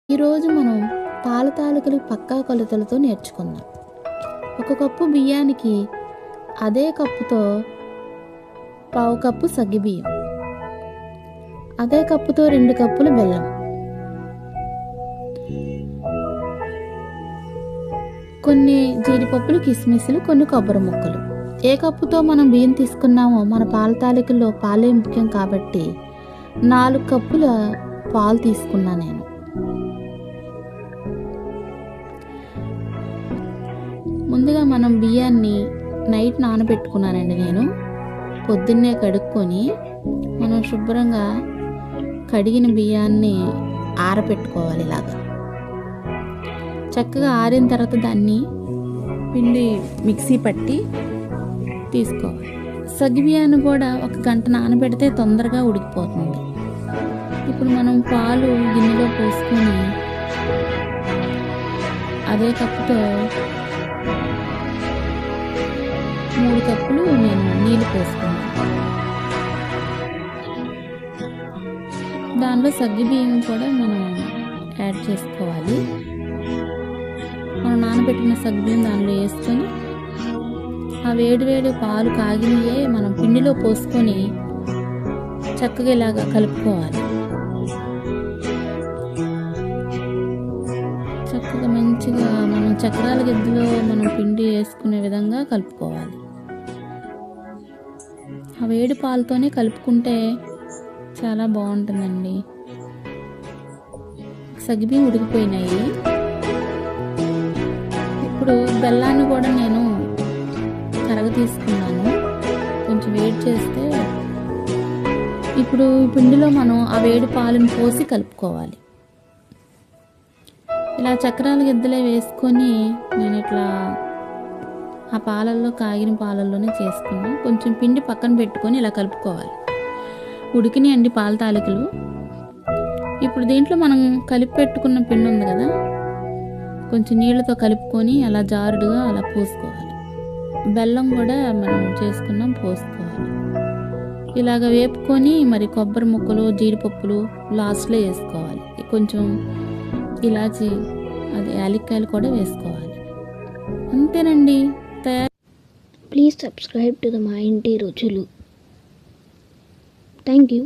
ఈరోజు మనం పాల తాలికలు పక్కా కొలతలతో నేర్చుకుందాం. 1 కప్పు బియ్యానికి అదే కప్పుతో 1/2 కప్పు సగ్గుబియ్యం, అదే కప్పుతో 2 కప్పులు బెల్లం, కొన్ని జీడిపప్పులు, కిస్మిస్లు, కొన్ని కొబ్బరి ముక్కలు. ఏ కప్పుతో మనం బియ్యం తీసుకున్నామో మన పాల తాలికల్లో పాలే ముఖ్యం కాబట్టి 4 కప్పుల పాలు తీసుకున్నా నేను. ముందుగా మనం బియ్యాన్ని నైట్ నానబెట్టుకున్నానండి నేను. పొద్దున్నే కడుక్కొని మనం శుభ్రంగా కడిగిన బియ్యాన్ని ఆరబెట్టుకోవాలి. ఇలాగా చక్కగా ఆరిన తర్వాత దాన్ని పిండి మిక్సీ పట్టి తీసుకోవాలి. సగ్గుబియ్యాన్ని కూడా 1 గంట నానబెడితే తొందరగా ఉడికిపోతుంది. ఇప్పుడు మనం పాలు గిన్నెలో పోసుకొని అదే కప్పుతో 3 కప్పులు నేను నీళ్ళు పోసుకున్నాను. దానిలో సగ్గుబియ్యం కూడా మనం యాడ్ చేసుకోవాలి. మనం నానబెట్టిన సగ్గుబియ్యం దానిలో వేసుకొని ఆ వేడి పాలు కాగినయే మనం పిండిలో పోసుకొని చక్కగా ఇలాగా కలుపుకోవాలి. చక్కగా మంచిగా మనం చక్రాల గిద్దలో మనం పిండి వేసుకునే విధంగా కలుపుకోవాలి. ఆ వేడి పాలతోనే కలుపుకుంటే చాలా బాగుంటుందండి. సగ్గుబియ్యం ఉడికిపోయినాయి. ఇప్పుడు బెల్లాన్ని కూడా నేను కరగ తీసుకున్నాను, కొంచెం వేడి చేస్తే. ఇప్పుడు పిండిలో మనం ఆ వేడి పాలను పోసి కలుపుకోవాలి. ఇలా చక్రాల గిద్దలే వేసుకొని నేను ఇట్లా ఆ పాలల్లో, కాగిన పాలల్లోనే చేసుకున్నా. కొంచెం పిండి పక్కన పెట్టుకొని ఇలా కలుపుకోవాలి. ఉడికినాయండి పాల తాలికలు. ఇప్పుడు దీంట్లో మనం కలిపి పెట్టుకున్న పిండి ఉంది కదా, కొంచెం నీళ్ళతో కలుపుకొని అలా జారుడుగా అలా పోసుకోవాలి. బెల్లం కూడా మనం చేసుకున్నాం, పోసుకోవాలి. ఇలాగ వేపుకొని మరి కొబ్బరి ముక్కలు, జీడిపప్పులు లాస్ట్లో వేసుకోవాలి. కొంచెం ఇలాచి, అది యాలక్కాయలు కూడా వేసుకోవాలి. అంతేనండి, తయారు. Please subscribe to the మా ఇంటి రుచులు. Thank you.